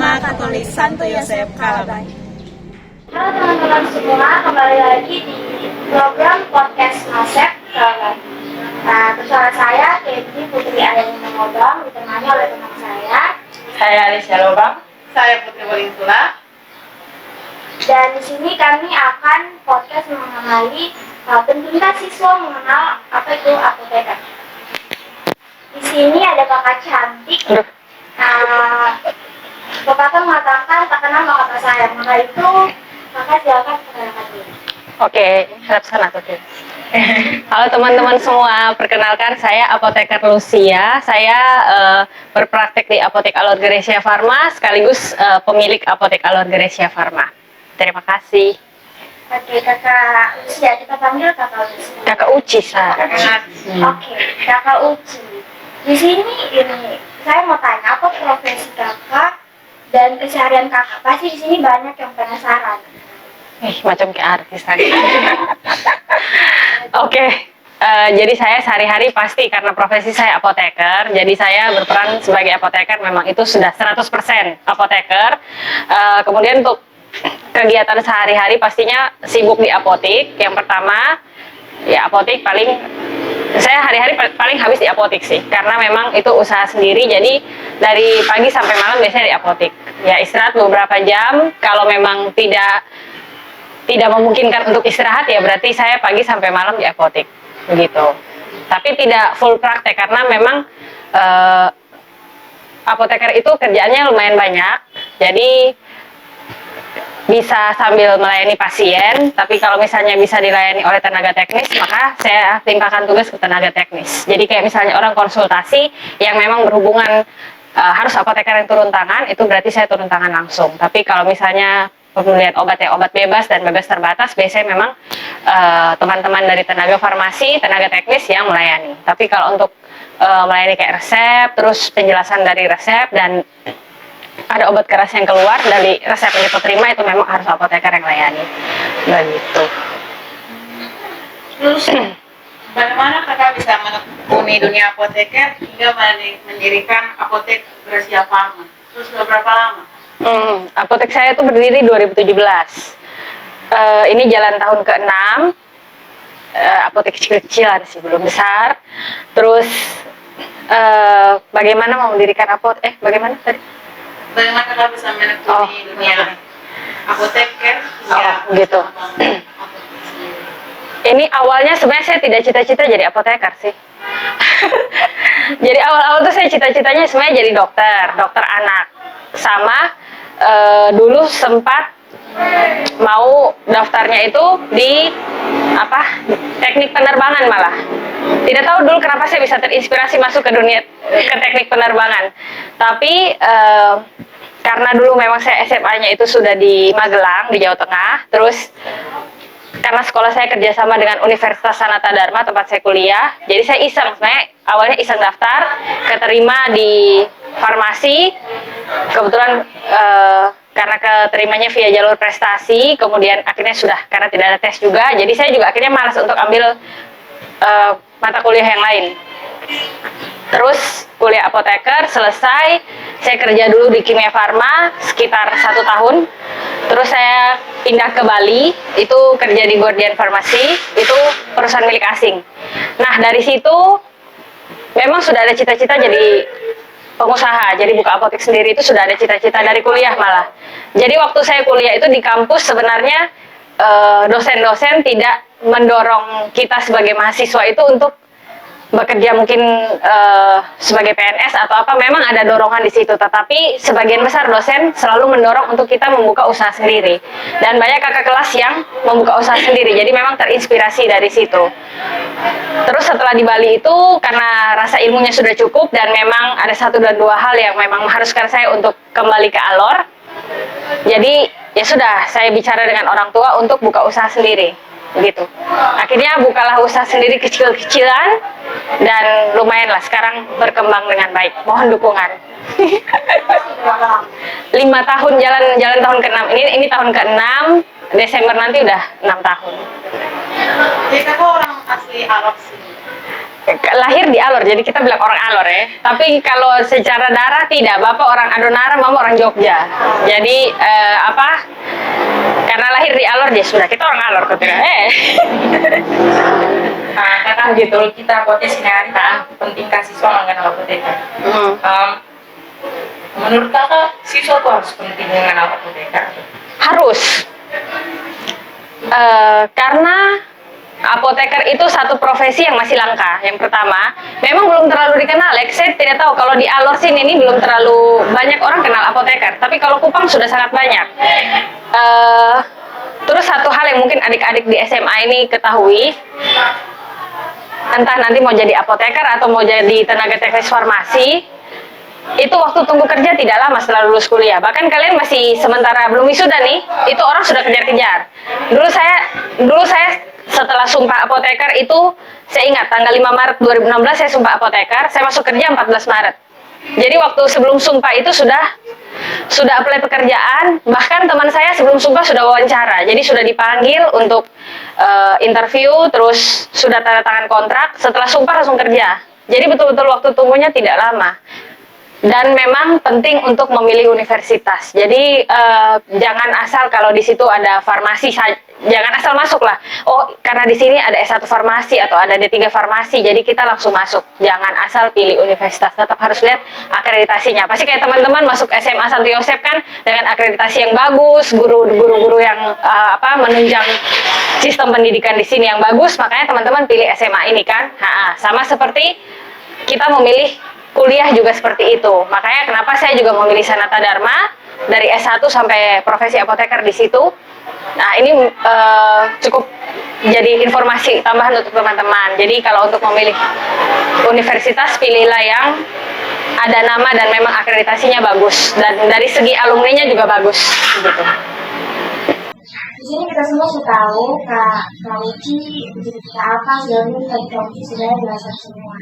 Utama Katolik Santo Yosef Kalabai. Halo teman-teman semua, kembali lagi di program podcast Asep Kalabai. Nah, bersama saya Kendi Putri Ayani Mengobang, ditemani oleh teman saya Alicia Lobang. Saya Putri Walintula. Dan di sini kami akan podcast mengenai tentunya siswa mengenal apa itu apoteker. Di sini ada kakak cantik. Bapak mengatakan tak kenal maka tak sayang. Maka itu kakak silakan perkenalkan diri. Oke, harap sana tuh. Halo teman-teman semua, perkenalkan saya Apoteker Lucia. Saya berpraktek di Apotek Alor Geresia Farma, sekaligus pemilik Apotek Alor Geresia Farma. Terima kasih. Oke, kakak Lucia, kita panggil kakak Lucia. Kakak Uci, Oke, kakak Uci. Di sini ini saya mau tanya apa profesi kakak dan keseharian kakak. Pasti di sini banyak yang penasaran. Macam kayak artis tadi. Oke, jadi saya sehari-hari pasti karena profesi saya apoteker, jadi saya berperan sebagai apoteker memang itu sudah 100% apoteker. Kemudian untuk kegiatan sehari-hari pastinya sibuk di apotik. Yang pertama, ya apotik saya hari-hari paling habis di apotik sih, karena memang itu usaha sendiri, jadi dari pagi sampai malam biasanya di apotik. Ya istirahat beberapa jam, kalau memang tidak memungkinkan untuk istirahat ya berarti saya pagi sampai malam di apotik, begitu. Tapi tidak full praktek karena memang apoteker itu kerjaannya lumayan banyak, jadi bisa sambil melayani pasien, tapi kalau misalnya bisa dilayani oleh tenaga teknis, maka saya timpakan tugas ke tenaga teknis. Jadi kayak misalnya orang konsultasi yang memang berhubungan harus apoteker yang turun tangan, itu berarti saya turun tangan langsung. Tapi kalau misalnya pembelian obat ya obat bebas dan bebas terbatas, biasanya memang teman-teman dari tenaga farmasi, tenaga teknis yang melayani. Tapi kalau untuk melayani kayak resep, terus penjelasan dari resep, dan ada obat keras yang keluar dari resep yang kita terima, itu memang harus apoteker yang layani. Begitu. Terus bagaimana kakak bisa menekuni dunia apoteker hingga mendirikan Apotek Geresia Farma? Terus sudah berapa lama? Apotek saya itu berdiri 2017. Ini jalan tahun ke-6. Apotek kecil-kecilan sih, belum besar. Terus bagaimana mau mendirikan apotek? Bagaimana tadi? Bagaimana kakak bisa menekuni dunia apoteker? Gitu. Ini awalnya sebenarnya saya tidak cita-cita jadi apoteker sih. Jadi awal-awal tuh saya cita-citanya sebenarnya jadi dokter anak. Sama dulu sempat mau daftarnya itu di teknik penerbangan malah. Tidak tahu dulu kenapa saya bisa terinspirasi masuk ke teknik penerbangan. Tapi karena dulu memang saya SMA-nya itu sudah di Magelang, di Jawa Tengah. Terus karena sekolah saya kerjasama dengan Universitas Sanata Dharma tempat saya kuliah, jadi saya iseng, sebenarnya awalnya iseng daftar, keterima di farmasi. Kebetulan karena keterimanya via jalur prestasi, kemudian akhirnya sudah karena tidak ada tes juga, jadi saya juga akhirnya malas untuk ambil mata kuliah yang lain. Terus kuliah apoteker selesai, saya kerja dulu di Kimia Farma sekitar 1 tahun. Terus saya pindah ke Bali, itu kerja di Gordian Farmasi, itu perusahaan milik asing. Nah dari situ memang sudah ada cita-cita jadi pengusaha, jadi buka apotek sendiri itu sudah ada cita-cita dari kuliah malah. Jadi waktu saya kuliah itu di kampus sebenarnya dosen-dosen tidak mendorong kita sebagai mahasiswa itu untuk bekerja mungkin sebagai PNS atau apa, memang ada dorongan di situ, tetapi sebagian besar dosen selalu mendorong untuk kita membuka usaha sendiri, dan banyak kakak kelas yang membuka usaha sendiri, jadi memang terinspirasi dari situ. Terus setelah di Bali itu karena rasa ilmunya sudah cukup dan memang ada 1 dan 2 hal yang memang mengharuskan saya untuk kembali ke Alor, jadi ya sudah saya bicara dengan orang tua untuk buka usaha sendiri. Begitu. Akhirnya bukalah usaha sendiri kecil-kecilan dan lumayan lah sekarang berkembang dengan baik. Mohon dukungan. 5 tahun jalan tahun ke-6. Ini tahun ke-6, Desember nanti udah 6 tahun. Jadi kakak orang asli Alor sih? lahir di Alor, jadi kita bilang orang Alor ya. Tapi kalau secara darah tidak, bapak orang Adonara, mama orang Jogja. Jadi karena lahir di Alor ya sudah kita orang Alor ketika. Kakak gitu kita apotek ini penting kasih siswa mengenal apotek. Menurut kakak siswa tuh harus penting mengenal apotek? Harus. Karena apoteker itu satu profesi yang masih langka. Yang pertama, memang belum terlalu dikenal. Saya tidak tahu kalau di Alor sini ini belum terlalu banyak orang kenal apoteker. Tapi kalau Kupang sudah sangat banyak. Terus satu hal yang mungkin adik-adik di SMA ini ketahui, entah nanti mau jadi apoteker atau mau jadi tenaga teknis farmasi, itu waktu tunggu kerja tidak lama setelah lulus kuliah. Bahkan kalian masih sementara belum wisuda nih, itu orang sudah kejar-kejar. Dulu saya setelah sumpah apoteker itu, saya ingat tanggal 5 Maret 2016 saya sumpah apoteker, saya masuk kerja 14 Maret. Jadi waktu sebelum sumpah itu sudah apply pekerjaan, bahkan teman saya sebelum sumpah sudah wawancara. Jadi sudah dipanggil untuk interview, terus sudah tanda tangan kontrak, setelah sumpah langsung kerja. Jadi betul-betul waktu tunggunya tidak lama. Dan memang penting untuk memilih universitas. Jadi jangan asal kalau di situ ada farmasi, jangan asal masuk lah. Oh, karena di sini ada S1 farmasi atau ada D3 farmasi, jadi kita langsung masuk. Jangan asal pilih universitas, tetap harus lihat akreditasinya. Pasti kayak teman-teman masuk SMA Santo Yosep kan dengan akreditasi yang bagus, guru-guru yang menunjang sistem pendidikan di sini yang bagus, makanya teman-teman pilih SMA ini kan. Sama seperti kita memilih kuliah juga seperti itu. Makanya kenapa saya juga memilih Sanata Dharma dari S1 sampai profesi apoteker di situ. Nah, ini cukup jadi informasi tambahan untuk teman-teman. Jadi kalau untuk memilih universitas, pilihlah yang ada nama dan memang akreditasinya bagus, dan dari segi alumninya juga bagus gitu. Di sini kita semua sudah tahu Kak Uci kita apa segala macam, Kak Uci sudah jelaskan semua.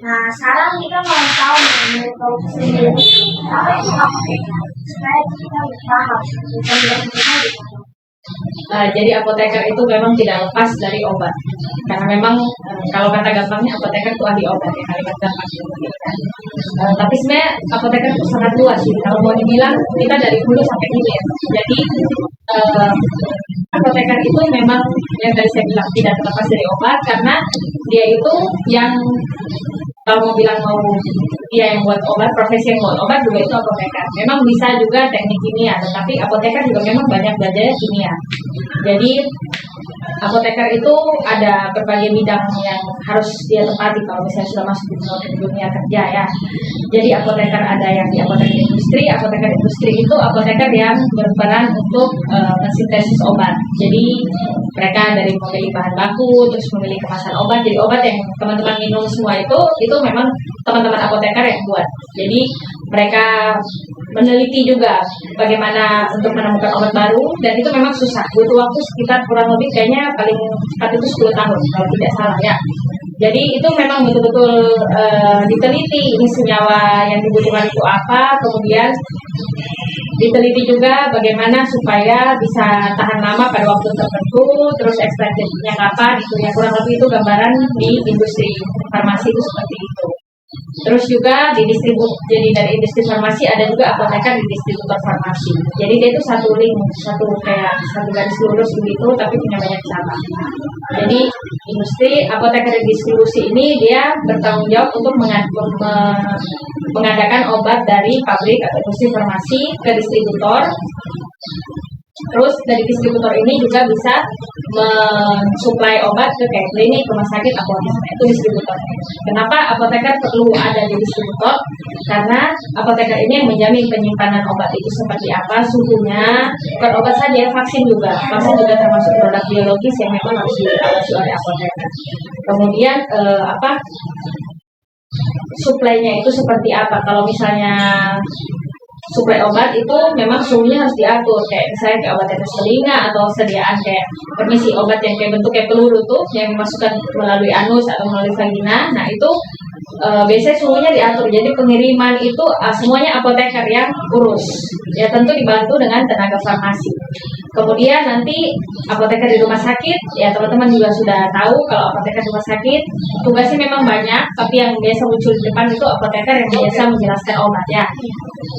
Nah, sekarang kita mau tahu mengenai Kak Uci sendiri apa itu apoteker, supaya kita paham Jadi apoteker itu memang tidak lepas dari obat, karena memang kalau kata gampangnya apoteker itu ahli obat ya, kalimat gampang. Tapi sebenarnya apoteker itu sangat luas sih. Kalau mau dibilang kita dari hulu sampai hilir. Jadi apoteker itu memang yang tadi saya bilang tidak terlepas dari obat, karena dia itu yang kalau mau bilang mau dia yang buat obat, profesi yang buat obat juga itu apoteker. Memang bisa juga teknik kimia, tetapi apoteker juga memang banyak belajar kimia. Jadi apoteker itu ada berbagai bidang yang harus dia tepati kalau misalnya sudah masuk di dunia kerja ya. Jadi apoteker ada yang di apoteker industri. Apoteker industri itu apoteker yang berperan untuk mensintesis obat. Jadi mereka dari memilih bahan baku, terus memilih kemasan obat. Jadi obat yang teman-teman minum semua itu memang teman-teman apoteker yang buat. Jadi mereka meneliti juga bagaimana untuk menemukan obat baru, dan itu memang susah, butuh waktu sekitar kurang lebih kayaknya paling cepat itu 10 tahun kalau tidak salah ya. Jadi itu memang betul-betul diteliti ini senyawa yang dibutuhkan itu apa, kemudian diteliti juga bagaimana supaya bisa tahan lama pada waktu tertentu, terus ekstraksinya kapan, itu ya kurang lebih itu gambaran di industri farmasi itu seperti itu. Terus juga di jadi dari industri farmasi ada juga apoteker di distributor farmasi. Jadi dia itu satu link, satu garis lurus begitu, tapi punya banyak cabang. Jadi industri apoteker distribusi ini dia bertanggung jawab untuk mengadakan obat dari pabrik atau industri farmasi ke distributor. Terus dari distributor ini juga bisa mensuplai obat ke kayak klinik, rumah sakit, apoteker, itu distributor. Kenapa apoteker perlu ada di distributor? Karena apoteker ini yang menjamin penyimpanan obat itu seperti apa, suhunya, bukan obat saja, vaksin juga. Vaksin juga termasuk produk biologis yang memang harus diawasi oleh apoteker. Kemudian suplainya itu seperti apa? Kalau misalnya suplai obat itu memang suhunya harus diatur, kayak misalnya kayak obat tetes telinga atau sediaan kayak permisi obat yang kayak bentuk kayak peluru tuh yang dimasukkan melalui anus atau melalui vagina. Nah itu biasanya semuanya diatur. Jadi pengiriman itu semuanya apoteker yang urus. Ya tentu dibantu dengan tenaga farmasi. Kemudian nanti apoteker di rumah sakit, ya teman-teman juga sudah tahu kalau apoteker di rumah sakit tugasnya memang banyak, tapi yang biasa muncul di depan itu apoteker yang biasa menjelaskan obat ya.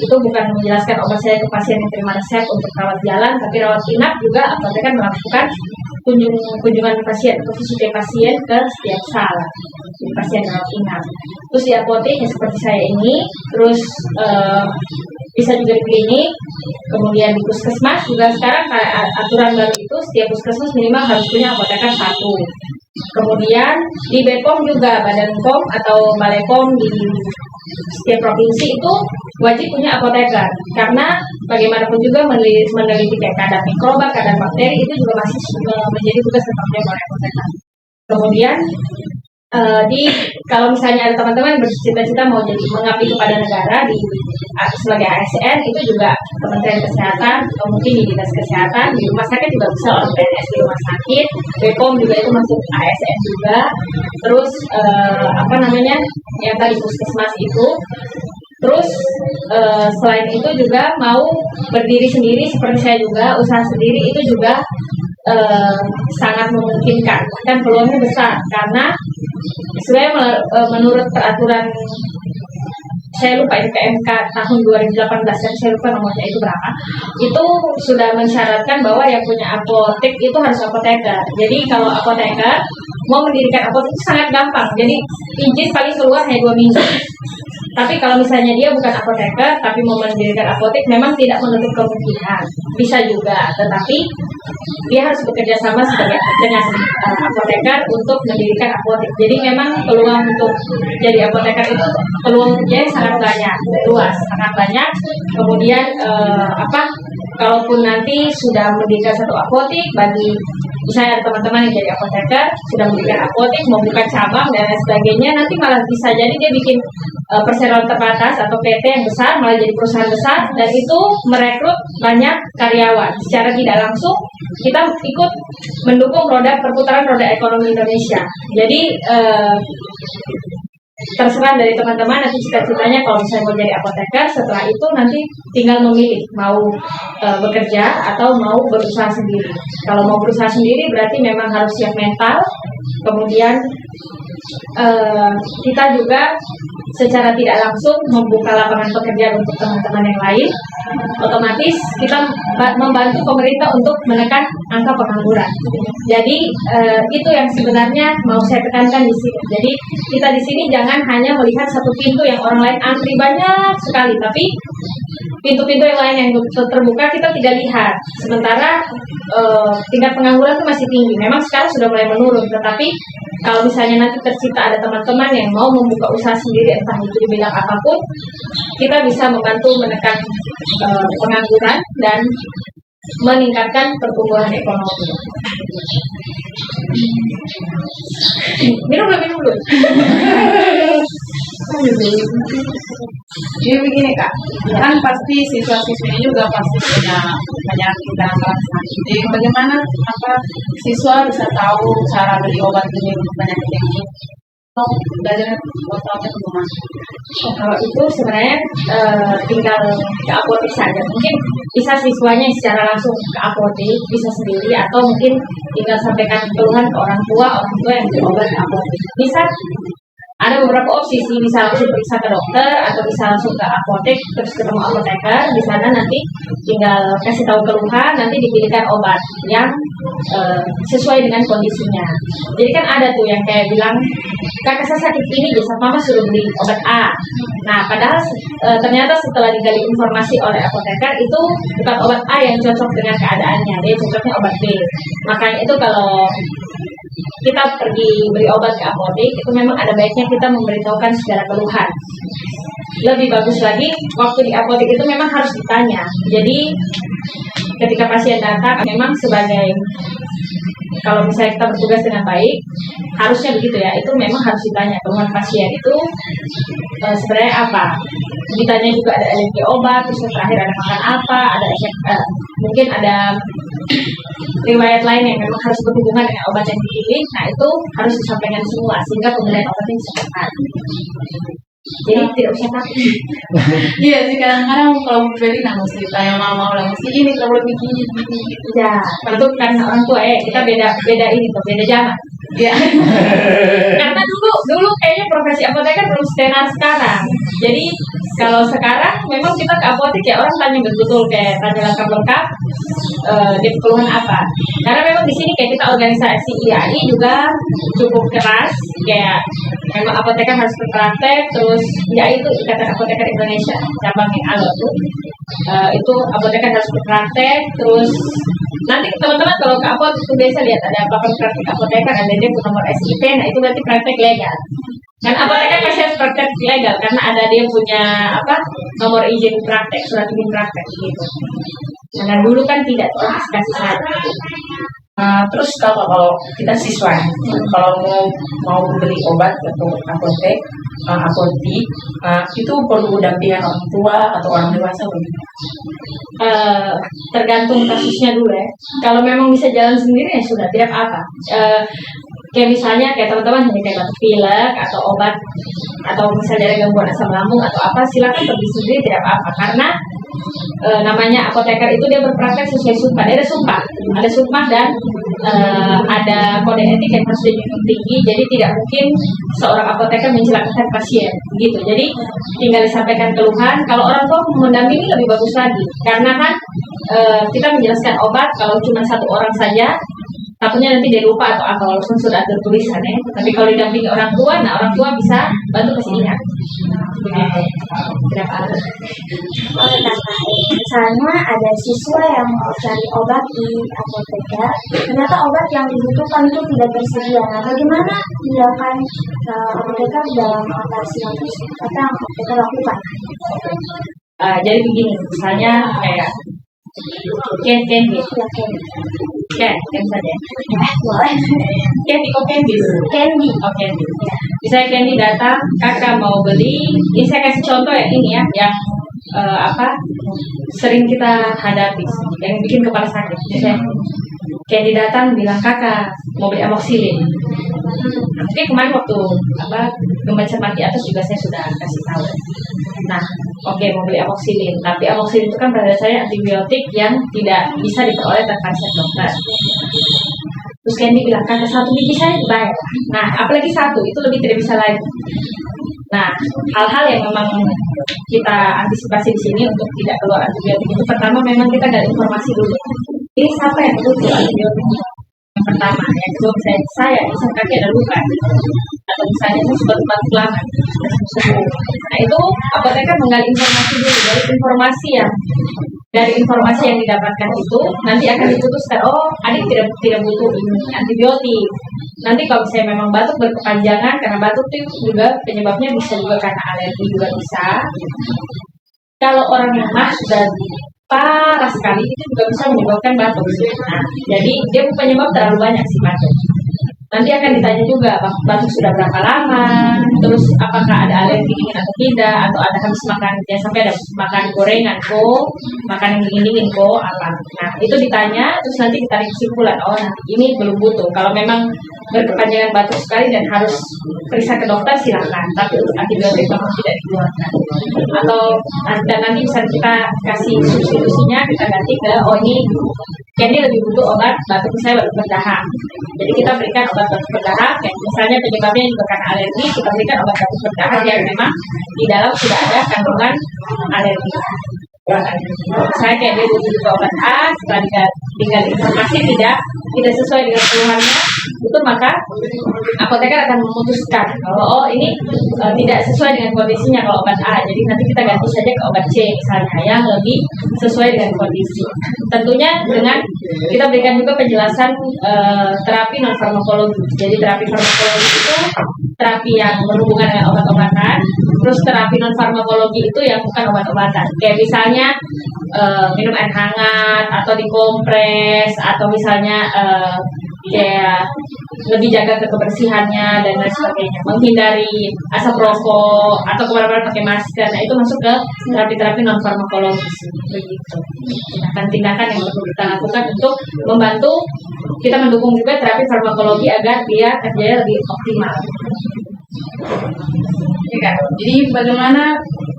Itu bukan menjelaskan obat saya ke pasien yang terima resep untuk rawat jalan, tapi rawat inap juga apoteker melakukan kunjungan pasien atau visitasi pasien ke setiap sal di pasien rawat inap. Terus di apotek yang seperti saya ini, terus bisa juga di klinik, kemudian di puskesmas juga sekarang aturan baru itu setiap puskesmas minimal harus punya apoteker 1. Kemudian di BPOM juga, Badan POM atau Balai POM di setiap provinsi itu wajib punya apoteker, karena bagaimanapun juga meneliti kayak kadar mikroba, kadar bakteri itu juga masih menjadi tugas tetap oleh apoteker. Kemudian kalau misalnya ada teman-teman bercita-cita mau jadi mengabdi kepada negara sebagai ASN, itu juga Kementerian Kesehatan atau mungkin di Dinas Kesehatan, di rumah sakit juga bisa oleh PNS di rumah sakit, BPOM juga itu masuk ASN juga. Terus yang tadi puskesmas itu. Terus selain itu juga mau berdiri sendiri seperti saya juga, usaha sendiri itu juga sangat memungkinkan, dan peluangnya besar karena sebenarnya menurut peraturan saya lupa itu PMK tahun 2018 dan saya lupa nomornya itu berapa, itu sudah mensyaratkan bahwa yang punya apotek itu harus apoteker. Jadi kalau apoteker mau mendirikan apotek itu sangat gampang, jadi izin paling keluar hanya 2 minggu. Tapi kalau misalnya dia bukan apoteker tapi mau mendirikan apotek, memang tidak menutup kemungkinan, bisa juga, tetapi dia harus bekerja sama dengan apoteker untuk mendirikan apotek. Jadi memang peluang untuk jadi apoteker itu peluang kerjanya sangat banyak, luas, sangat banyak. Kemudian kalaupun nanti sudah mendirikan satu apotek, bagi misalnya ada teman-teman yang jadi apoteker sudah mendirikan apotek, mau buka cabang dan lain sebagainya, nanti malah bisa jadi dia bikin perseroan terbatas atau PT yang besar, malah jadi perusahaan besar, dan itu merekrut banyak karyawan. Secara tidak langsung kita ikut mendukung perputaran roda ekonomi Indonesia. Jadi terserah dari teman-teman nanti cita-citanya kalau misalnya mau jadi apoteker, setelah itu nanti tinggal memilih mau bekerja atau mau berusaha sendiri. Kalau mau berusaha sendiri berarti memang harus siap mental, kemudian kita juga secara tidak langsung membuka lapangan pekerjaan untuk teman-teman yang lain. Otomatis kita membantu pemerintah untuk menekan angka pengangguran. Jadi itu yang sebenarnya mau saya tekankan di sini. Jadi kita di sini jangan hanya melihat satu pintu yang orang lain antri banyak sekali, tapi pintu-pintu yang lain yang terbuka kita tidak lihat. Sementara tingkat pengangguran itu masih tinggi. Memang sekarang sudah mulai menurun, tetapi kalau misalnya nanti tercipta ada teman-teman yang mau membuka usaha sendiri, entah itu di bidang apapun, kita bisa membantu menekan pengangguran dan meningkatkan pertumbuhan ekonomi. Minum dulu. Jadi begini Kak, kan pasti siswa-siswinya juga pasti punya penyakit dan sakit. Jadi bagaimana siswa bisa tahu cara beli obat ini untuk penyakit ini? Belajar obatnya ke rumah. Kalau itu sebenarnya tinggal ke apotek saja. Mungkin bisa siswanya secara langsung ke apotek, bisa sendiri, atau mungkin tinggal sampaikan keluhan ke orang tua yang beli obat ke apotek. Bisa ada beberapa opsi sih, bisa langsung periksa ke dokter atau bisa langsung ke apotek terus ketemu apoteker. Di sana nanti tinggal kasih tahu keluhan, nanti dipilihkan obat yang sesuai dengan kondisinya. Jadi kan ada tuh yang kayak bilang, kakak saya sakit ini, biasa mama suruh beli obat A. Nah padahal ternyata setelah digali informasi oleh apoteker, itu bukan obat A yang cocok dengan keadaannya, dia cocoknya obat B. Makanya itu kalau kita pergi beli obat ke apotek, itu memang ada baiknya kita memberitahukan segala keluhan. Lebih bagus lagi, waktu di apotek itu memang harus ditanya. Jadi ketika pasien datang, memang sebagai, kalau misalnya kita bertugas dengan baik, harusnya begitu ya, itu memang harus ditanya keluhan pasien itu sebenarnya apa. Ditanya juga ada alergi obat, terus terakhir ada makan apa, ada efek, mungkin ada riwayat lain yang memang harus berhubungan dengan obat yang dipilih, nah itu harus disampaikan semua sehingga pemberian obatnya bisa tepat. Jadi tidak usah takut. Iya sih, kadang-kadang kalau beli nah mesti tanya mama lah, mesti ini kalau begini. Ya, itu karena orang tua kita beda ini tuh, beda zaman. Iya. Karena dulu kayaknya profesi apoteker belum setenar sekarang. Jadi kalau sekarang memang kita ke apotek ya orang tanya betul-betul kayak tanya lengkap-lengkap dia keluhan apa. Karena memang di sini kayak kita organisasi IAI juga cukup keras, kayak memang apoteker harus berpraktek, terus IAI itu Ikatan Apoteker Indonesia cabang yang Alo tuh itu apoteker harus berpraktek, terus nanti teman-teman kalau ke apotek itu biasa lihat ada papan praktek apoteker, ada dia nomor SIP, nah itu berarti praktek legal. Dan apoteker pasti harus praktek legal karena ada dia punya nomor izin praktek, surat izin praktek gitu. Nah dulu kan tidak orang kasih saya. Terus kalau kita siswa, kalau mau beli obat atau apotek, itu perlu dampingan orang tua atau orang dewasa begitu? Tergantung kasusnya dulu ya. Kalau memang bisa jalan sendiri ya sudah tidak apa. Kayak misalnya kayak teman-teman hanya kayak batuk pilek atau obat atau misalnya ada gangguan asam lambung atau apa, silakan pergi sendiri tidak apa-apa karena namanya apoteker itu dia berpraktek sesuai sumpah. Dia ada sumpah dan ada kode etik yang harus dijunjung tinggi. Jadi tidak mungkin seorang apoteker mencelakakan pasien gitu. Jadi tinggal disampaikan keluhan. Kalau orang tua mendampingi lebih bagus lagi karena kan kita menjelaskan obat kalau cuma satu orang saja takutnya nanti dia lupa atau apa walaupun sudah ada tulisan ya. Tapi kalau didampingi orang tua, nah orang tua bisa bantu kasih ingat. Begitu. Berapa ada? Oleh karena misalnya ada siswa yang mau cari obat di apoteker, ternyata obat yang dibutuhkan itu tidak tersedia. Nah, bagaimana tindakan apoteker dalam mengatasi hal tersebut? Apa yang apoteker lakukan? Jadi begini, misalnya kayak candy saja. Boleh. Candy. Candy. Oh, candy. Misalnya candy datang, kakak mau beli. Ini saya kasih contoh ya ini ya, yang sering kita hadapi, yang bikin kepala sakit. Misalnya candy datang bilang kakak mau beli amoxicillin. Oke, kemarin waktu membaca mati atas juga saya sudah kasih tahu. Nah, oke, mau beli amoxicillin, tapi amoxicillin itu kan pada saya antibiotik yang tidak bisa diperoleh tanpa resep dokter. Terus Candy bilang, kakak satu biji saya dibayar. Nah, apalagi satu, itu lebih tidak bisa lagi. Nah, hal-hal yang memang kita antisipasi di sini untuk tidak keluar antibiotik itu pertama memang kita gali informasi dulu. Ini siapa yang butuh antibiotik? Yang pertama, yang kedua saya kaki ada luka, atau misalnya saya sudah batuk lama. Nah itu apoteker menggali informasi dulu dari informasi yang didapatkan itu nanti akan diputuskan, oh adik tidak butuh antibiotik. Nanti kalau saya memang batuk berkepanjangan, karena batuk itu juga penyebabnya bisa juga karena alergi juga bisa. Kalau orang yang sudah parah sekali itu juga bisa menyebabkan batuk. Nah, jadi dia penyebab terlalu banyak sih batuk. Nanti akan ditanya juga batuk sudah berapa lama, terus apakah ada alergi dingin atau tidak, atau ada habis makan, ya sampai ada makan gorengan makan yang dingin apa. Nah itu ditanya, terus nanti ditarik kesimpulan, oh nanti ini belum butuh. Kalau memang berkepanjangan batuk sekali dan harus periksa ke dokter silahkan, tapi untuk antibiotik memang tidak dikeluarkan. Atau dan nanti bisa kita kasih substitusinya, kita ganti ke ini lebih butuh obat batuk, saya batuk berdahak. Jadi kita berikan obat batuk berdahak, kayak misalnya penyebabnya juga karena alergi, kita berikan obat batuk berdahak yang memang di dalam sudah ada kandungan alergi. Saya kayak dia butuh juga obat A, setelah tinggal informasi tidak sesuai dengan keluhannya, itu maka apoteker akan memutuskan kalau ini tidak sesuai dengan kondisinya kalau obat A, jadi nanti kita ganti saja ke obat C misalnya yang lebih sesuai dengan kondisi. Tentunya dengan kita berikan juga penjelasan terapi non farmakologi. Jadi terapi farmakologi itu terapi yang berhubungan dengan obat-obatan, terus terapi non farmakologi itu yang bukan obat-obatan. Kayak misalnya minum air hangat atau dikompres, atau misalnya kayak lebih jaga ke kebersihannya dan lain sebagainya, menghindari asap rokok atau kemana-mana pakai masker. Nah itu masuk ke terapi-terapi non farmakologis begitu. Tindakan-tindakan yang perlu kita lakukan untuk membantu kita mendukung juga terapi farmakologi agar dia kerjanya lebih optimal. Ya, Kak. Jadi bagaimana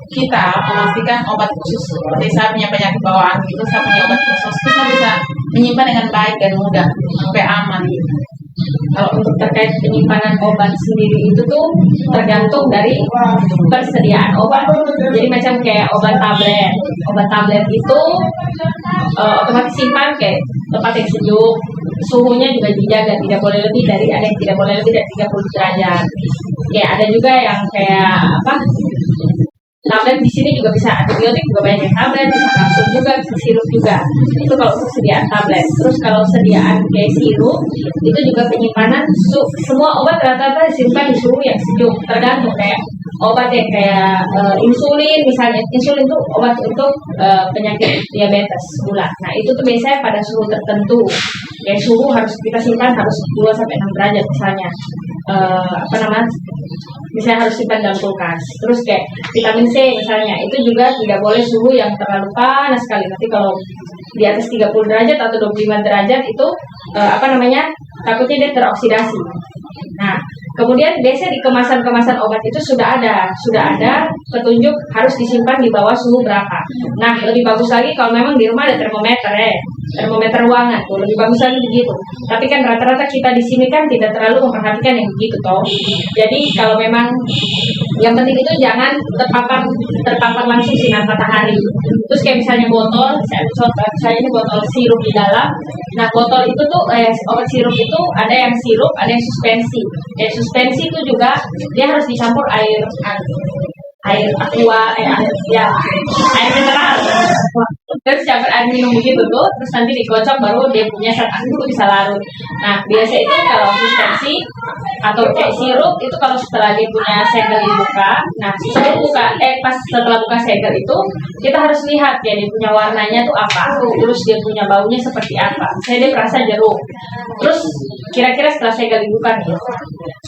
kita memastikan obat khusus seperti saya punya penyakit bawaan itu, saya punya obat khusus kita bisa menyimpan dengan baik dan mudah sampai aman. Kalau untuk terkait penyimpanan obat sendiri itu tuh tergantung dari persediaan obat. Jadi macam kayak obat tablet. Obat tablet itu otomatis simpan kayak tempat yang sejuk, suhunya juga dijaga, tidak boleh lebih dari, ada yang tidak boleh lebih dari 30 derajat. Kayak ada juga yang kayak apa? Tablet di sini juga bisa antibiotik, juga banyak yang tablet, bisa kapsul juga, bisa sirup juga. Itu kalau untuk sediaan tablet. Terus kalau sediaan kayak sirup, itu juga penyimpanan semua obat rata-rata disimpan di suhu yang sejuk. Tergantung kayak obat yang kayak insulin misalnya. Insulin itu obat untuk penyakit diabetes gula. Nah itu tuh biasanya pada suhu tertentu. Kayak suhu harus kita simpan harus 2 sampai 6 derajat misalnya. Misalnya harus simpan dalam kulkas. Terus kayak vitamin C misalnya, itu juga tidak boleh suhu yang terlalu panas sekali. Nanti kalau di atas 30 derajat atau 25 derajat itu takutnya dia teroksidasi. Nah, kemudian biasanya di kemasan-kemasan obat itu sudah ada petunjuk harus disimpan di bawah suhu berapa. Nah, lebih bagus lagi kalau memang di rumah ada termometer termometer ruangan tuh lebih bagus lagi begitu. Tapi kan rata-rata kita di sini kan tidak terlalu memperhatikan yang begitu toh. Jadi kalau memang yang penting itu jangan terpapar langsung sinar matahari. Terus kayak misalnya botol, misalnya ini botol sirup di dalam. Nah, botol itu tuh obat sirup itu ada yang sirup, ada yang suspensi. Suspensi itu juga dia harus dicampur air aqua, air mineral. Terus campur air minum begitu tuh, terus nanti dikocok baru dia punya zat aktif itu bisa larut. Nah, biasa itu kalau suspensi atau kayak sirup itu kalau setelah dia punya segel dibuka, nah setelah buka segel itu kita harus lihat ya dia punya warnanya tuh apa, terus dia punya baunya seperti apa. Saya dia perasa jeruk. Terus kira-kira setelah segel dibuka nih,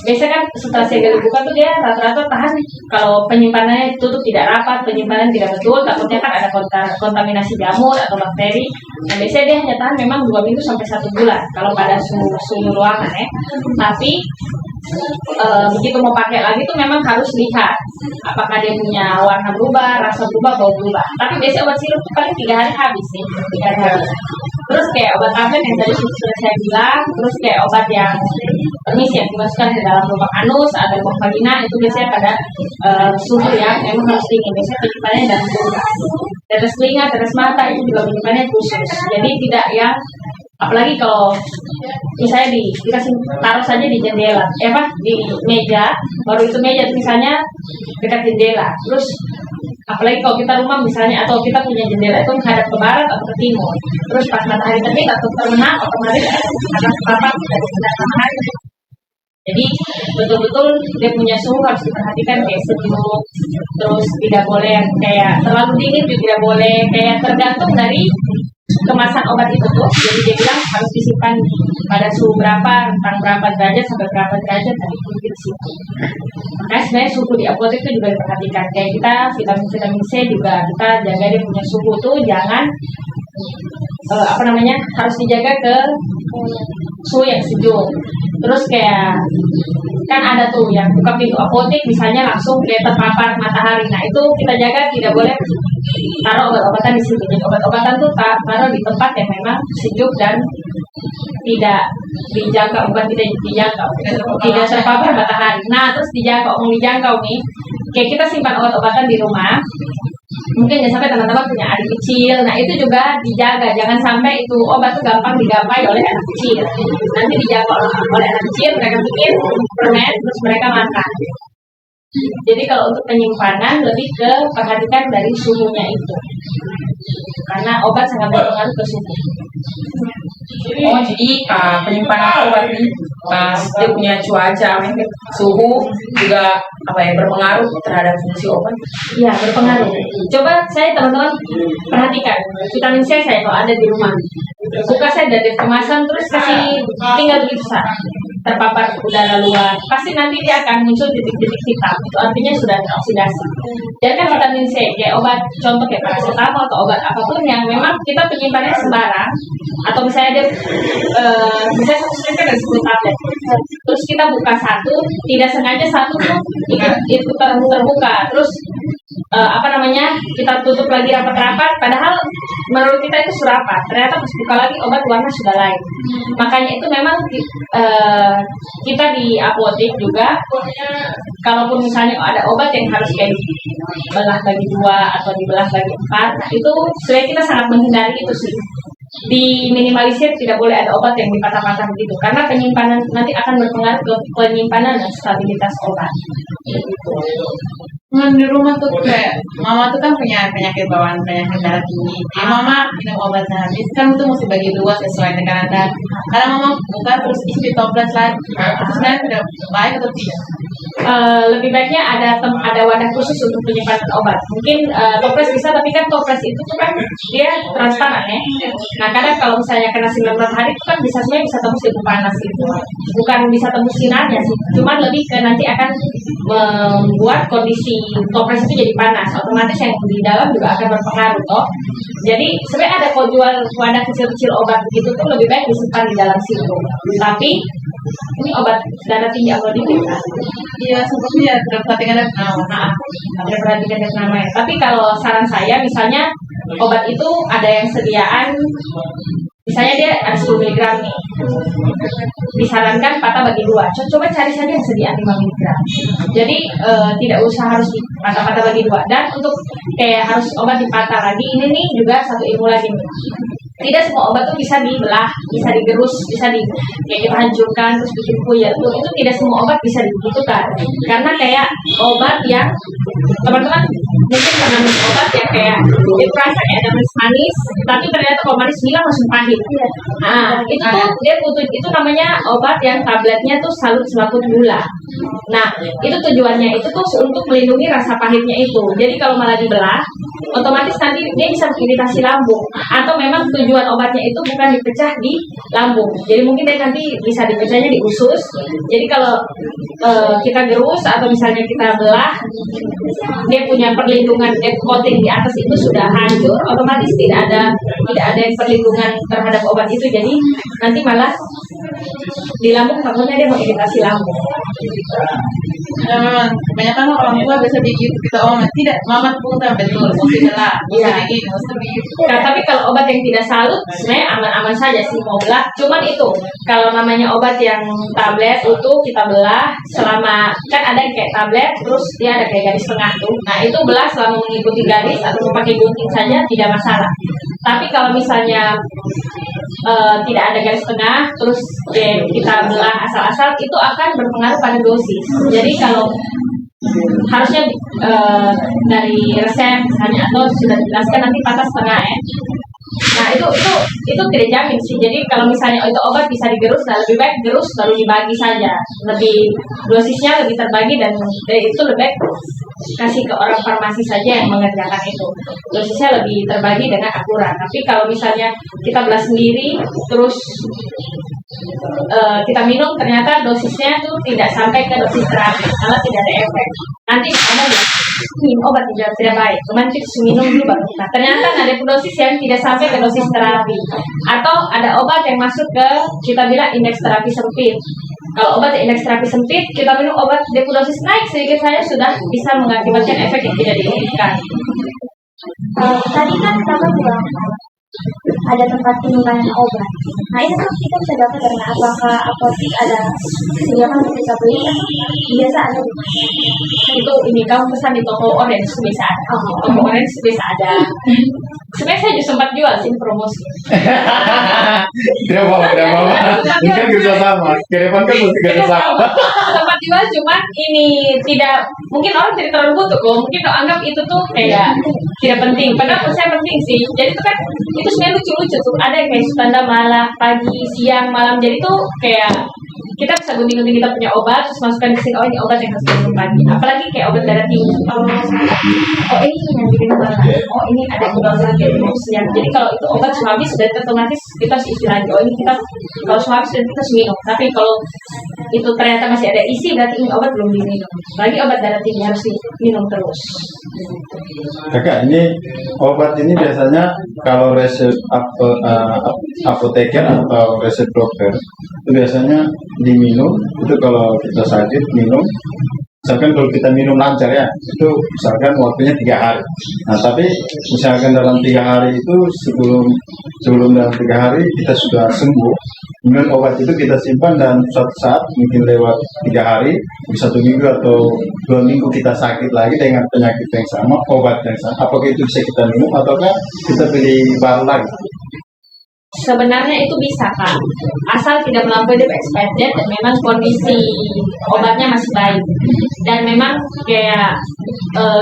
biasanya kan setelah segel dibuka tuh dia rata-rata tahan kalau penyimpanannya tutup tidak rapat, penyimpanan tidak betul, takutnya kan ada kontaminasi jamur atau bakteri. Nah, biasanya dia hanya tahan memang 2 minggu sampai 1 bulan kalau pada suhu ruangan ya. Tapi begitu mau pakai lagi tuh memang harus lihat apakah dia punya warna berubah, rasa berubah, bau berubah. Tapi biasanya obat sirup tuh paling 3 hari habis sih, 3 hari habis. Terus kayak obat tablet yang tadi sudah saya bilang, terus kayak obat yang permis yang dimasukkan ke dalam lubang anus atau lubang vagina itu biasanya pada suhu yang memang harus dingin. Biasanya penyimpanannya dalam kulkas. Tetes telinga, tetes mata itu juga penyimpanannya khusus. Jadi tidak yang apalagi kalau misalnya kita taruh saja di jendela, di meja, baru itu meja misalnya dekat jendela. Terus apalagi kalau kita rumah misalnya atau kita punya jendela itu menghadap ke barat atau ke timur. Terus pas matahari terbit atau terbenam otomatis akan terpapar dari sinar matahari. Jadi betul-betul dia punya suhu harus diperhatikan kayak sejuk, terus tidak boleh yang kayak terlalu dingin juga tidak boleh, kayak tergantung dari kemasan obat itu tuh. Jadi dia bilang harus disimpan pada suhu berapa, rentang berapa derajat sampai berapa derajat tadi itu di situ. Makanya sebenarnya suhu di apotek itu juga diperhatikan. Kayak kita vitamin C juga kita jaga dia punya suhu tuh jangan harus dijaga ke suhu yang sejuk. Terus kayak kan ada tuh yang buka pintu apotek misalnya langsung kayak terpapar matahari. Nah itu kita jaga, tidak boleh taruh obat-obatan di situ. Jadi obat-obatan tuh taruh di tempat yang memang sejuk dan tidak dijangkau, bukan tidak dijangkau, tidak terpapar matahari. Nah terus dijangkau nih, kayak kita simpan obat-obatan di rumah. Mungkin jangan sampai teman-teman punya adik kecil, nah itu juga dijaga, jangan sampai itu obat tuh gampang digapai oleh anak kecil. Nanti dijaga oleh anak kecil, mereka bikin permen, terus mereka makan. Jadi kalau untuk penyimpanan lebih ke perhatikan dari suhunya itu, karena obat sangat berpengaruh ke suhu. Oh, jadi penyimpanan obat ini dia punya cuaca, suhu juga berpengaruh terhadap fungsi obat. Iya, berpengaruh. Coba saya teman-teman perhatikan vitamin C saya kalau ada di rumah, buka saya dari kemasan terus kasih tinggal begitu saja. terpapar udara luar, pasti nanti dia akan muncul titik-titik hitam. Itu artinya sudah teroksidasi. Dan kan vitamin C, kayak obat contoh kayak paracetamol atau obat apapun yang memang kita penyimpanannya sembarang, atau misalnya dia misalnya satu strip kan ada 10 tablet, terus kita buka satu, tidak sengaja satu tuh itu terbuka, terus kita tutup lagi rapat-rapat, padahal menurut kita itu surapan, ternyata pas buka lagi obat warna sudah lain. Makanya itu memang kita di apotek juga, kalaupun misalnya ada obat yang harus kayak dibelah bagi 2 atau dibelah bagi 4, nah itu sebenarnya kita sangat menghindari itu sih. Diminimalisir, tidak boleh ada obat yang dipatah-patah begitu, karena penyimpanan nanti akan berpengaruh ke penyimpanan dan stabilitas obat. Di rumah tuh kayak mama tuh kan punya penyakit bawaan, penyakit darah tinggi. Jadi mama minum obatnya habis kan itu mesti bagi 2 sesuai dengan anda. Karena mama buka terus isi toples lagi. Itu sebenarnya tidak baik atau tidak? Lebih baiknya ada wadah khusus untuk penyimpanan obat. Mungkin toples bisa, tapi kan toples itu tuh kan dia transparan ya. Nah kadang kalau misalnya kena sinar matahari itu kan sebenarnya bisa tembus itu panas itu. Bukan bisa tembus sinarnya sih, cuman lebih ke nanti akan membuat kondisi toples itu jadi panas, otomatis yang di dalam juga akan berpengaruh toh. Jadi sebenarnya ada kok jual wadah kecil-kecil obat gitu tuh lebih baik disimpan di dalam situ. Tapi ini obat darah tinggi amlodipin kan? Iya, sepertinya tidak perhatikan perhatikan namanya. Tapi kalau saran saya misalnya obat itu ada yang sediaan, misalnya dia ada 10 mg nih, disarankan patah bagi 2. Coba cari saja yang sediaan 5 mg. Jadi tidak usah harus dipatah-patah bagi 2. Dan untuk kayak harus obat dipatah lagi, ini nih juga satu ilmu lagi nih. Tidak semua obat tuh bisa dibelah, bisa digerus, bisa kayak kita hancurkan terus bikin puyat. Itu tidak semua obat bisa dibutuhkan. Karena kayak obat yang teman-teman mungkin pernah minum obat yang kayak dia rasa kayak ada manis, tapi ternyata kalau manis bilang langsung pahit. Nah itu tuh dia butuh, itu namanya obat yang tabletnya tuh salut selaput gula. Nah itu tujuannya itu tuh untuk melindungi rasa pahitnya itu. Jadi kalau malah dibelah, otomatis nanti dia bisa mengiritasi lambung. Atau memang tujuan obatnya itu bukan dipecah di lambung. Jadi mungkin dia nanti bisa dipecahnya di usus. Jadi kalau kita gerus atau misalnya kita belah, dia punya perlindungan, coating di atas itu sudah hancur, otomatis tidak ada yang perlindungan terhadap obat itu. Jadi nanti malah di lambung takutnya dia mengiritasi lambung. Memang kebanyakan orang tua biasa begitu, kita tidak, mama pun betul, mesti belah, mesti begini, mesti begitu. Nah, tapi kalau obat yang tidak salut sebenarnya aman-aman saja sih mau belah. Cuman itu kalau namanya obat yang tablet itu kita belah selama, kan ada yang kayak tablet terus dia ada kayak garis tengah tuh. Nah itu belah selama mengikuti garis atau pakai gunting saja tidak masalah. Tapi kalau misalnya tidak ada garis tengah terus kita belah asal-asal, itu akan berpengaruh pada dosis. Jadi kalau harusnya dari resep misalnya atau sudah dijelaskan nanti patah setengah ya. Nah itu tidak jamin sih. Jadi kalau misalnya itu obat bisa digerus, nah lebih baik gerus baru dibagi saja. Lebih dosisnya lebih terbagi dan itu lebih baik kasih ke orang farmasi saja yang mengerjakan itu. Dosisnya lebih terbagi dengan akurat. Tapi kalau misalnya kita belah sendiri terus kita minum, ternyata dosisnya tuh tidak sampai ke dosis terapi, malah tidak ada efek. Nanti ada minum obat tidak baik, nanti minum dulu baru. Nah, ternyata ada dosis yang tidak sampai ke dosis terapi, atau ada obat yang masuk ke kita bilang indeks terapi sempit. Kalau obat indeks terapi sempit, kita minum obat dosis naik sedikit saja sudah bisa mengakibatkan efek yang tidak diinginkan. Tadi kan kita bilang ada tempat penyimpanan obat. Nah itu kan kita bisa dapat dari apakah apotek ada sediakan untuk kita beli? Biasa ada. Itu ini kamu pesan di toko orange bisa ada. Toko orange bisa ada. Sebenarnya saya juga sempat jual sih promosi. Tidak apa-apa. Ini kan kerjasama. Kedepan kan mesti kerjasama. Sempat jual, cuman ini tidak, mungkin orang tidak terlalu butuh kok. Mungkin anggap itu tuh kayak tidak penting. Padahal menurut saya penting sih. Jadi itu kan itu sebenarnya lucu-lucu tuh. Ada yang kayak tanda malam, pagi, siang, malam. Jadi tuh kayak kita bisa gunting-gunting kita punya obat terus masukkan ke sini. Oh ini obat yang harus diminum pagi. Apalagi kayak obat darah tinggi. Oh ini yang diminum malam. Oh ini ada obat lagi siang. Jadi kalau itu obat sudah habis, sudah otomatis kita harus isi lagi. Oh ini kita kalau sudah habis dan kita harus minum. Tapi kalau itu ternyata masih ada isi, berarti ini obat belum diminum. Lagi obat darah tinggi harus diminum terus. Kakak, ini obat ini biasanya kalau resep apoteker atau resep dokter itu biasanya diminum itu kalau kita sakit minum. Misalkan kalau kita minum lancar ya, itu misalkan waktunya 3 hari. Nah, tapi misalkan dalam 3 hari itu sebelum dalam 3 hari kita sudah sembuh, kemudian obat itu kita simpan dan suatu saat mungkin lewat 3 hari, bisa 1 minggu atau 2 minggu kita sakit lagi dengan penyakit yang sama, obat yang sama. Apakah itu bisa kita minum ataukah kita beli baru lagi? Sebenarnya itu bisa Kak, asal tidak melampaui date expired date dan memang kondisi obatnya masih baik dan memang kayak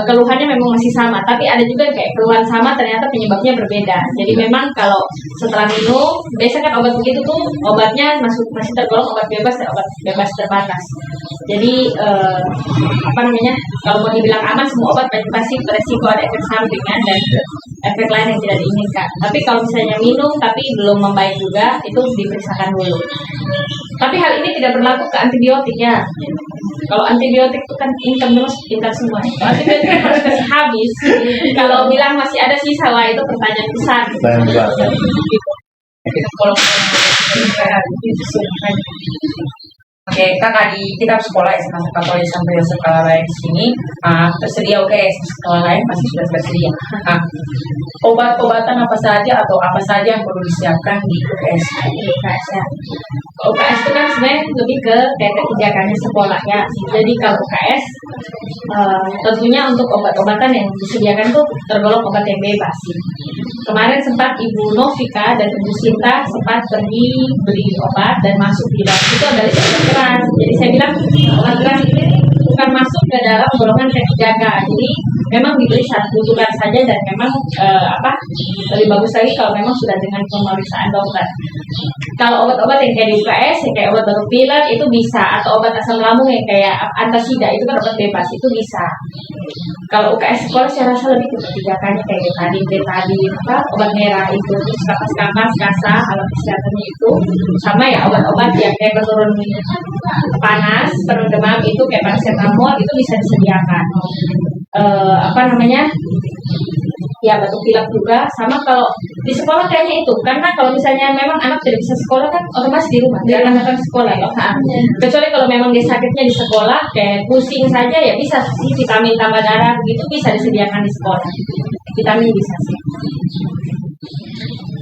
keluhannya memang masih sama, tapi ada juga kayak keluhan sama ternyata penyebabnya berbeda. Jadi memang kalau setelah minum, biasa kan obat begitu tuh obatnya masih tergolong obat bebas dan obat bebas terbatas. Jadi kalau mau dibilang aman, semua obat pasti beresiko ada efek sampingan dan efek lain yang tidak diinginkan. Tapi kalau misalnya minum tapi belum membaik juga, itu diperiksakan dulu. Tapi hal ini tidak berlaku ke antibiotik ya. Kalau antibiotik itu kan intan semua. Kalau antibiotik kan harus kasih habis. Kalau bilang masih ada sisa, wah itu pertanyaan besar. Kalau Oke, kakak di kitab sekolah SMA Katolik sampai sekolah lain di sini tersedia UKS, sekolah lain masih sudah tersedia. Obat-obatan apa saja atau apa saja yang perlu disiapkan di UKS? UKS itu kan sebenarnya lebih ke kayak kebijakannya sekolah ya. Jadi kalau UKS tentunya untuk obat-obatan yang disediakan tuh tergolong obat yang bebas. Kemarin sempat Ibu Novika dan Ibu Sinta sempat pergi beli obat dan masuk di dalam itu adalah obat keras. Jadi saya bilang obat keras ini bukan masuk ke dalam golongan jaga. Jadi memang dibeli saat butuhkan saja dan memang lebih bagus lagi kalau memang sudah dengan pemeriksaan dokter. Kalau obat-obat yang kayak di UKS, yang kayak obat batuk pilek itu bisa, atau obat asam lambung yang kayak antasida itu kan obat bebas itu bisa. Kalau UKS sekolah saya rasa lebih ke kebijakannya kayak betadin, obat merah itu, terus kapas, kasa, alat kesehatannya itu, sama ya obat-obat yang kayak penurun panas, penurun demam itu kayak paracetamol itu bisa disediakan. Ya batuk pilek juga, sama kalau di sekolah kayaknya itu, karena kalau misalnya memang anak tidak bisa sekolah kan otomatis di rumah, jangan datang sekolah ya. Kecuali kalau memang dia sakitnya di sekolah, kayak pusing saja ya bisa sih vitamin tambah darah begitu bisa disediakan di sekolah. Vitamin bisa sih.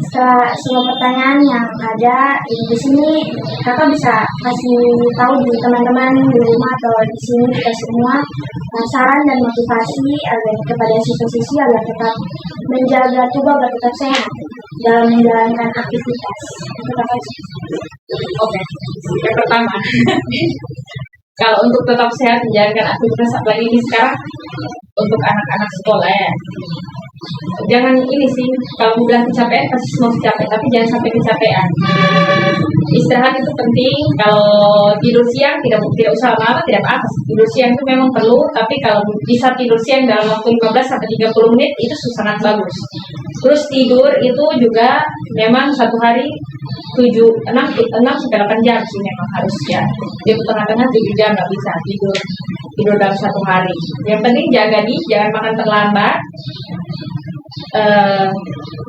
Setelah semua pertanyaan yang ada di sini, kakak bisa kasih tahu di teman-teman di rumah atau di sini kita semua saran dan motivasi agar kepada siswa-siswi agar tetap menjaga tubuh agar tetap sehat dalam menjalankan aktivitas. Oke, yang pertama, kalau untuk tetap sehat menjalankan aktivitas apalagi ini sekarang untuk anak-anak sekolah ya. Jangan ini sih, kalau bilang kecapean pasti semua capek, tapi jangan sampai kecapean. Istirahat itu penting. Kalau tidur siang tidak usah lama, tidak apa-apa. Tidur siang itu memang perlu, tapi kalau bisa tidur siang dalam waktu 15 sampai 30 menit itu sangat bagus. Terus tidur itu juga memang satu hari 6 sampai 8 jam sih memang harus ya. Di tengah-tengah 7 jam nggak bisa tidur dalam satu hari. Yang penting jaga jangan makan terlambat.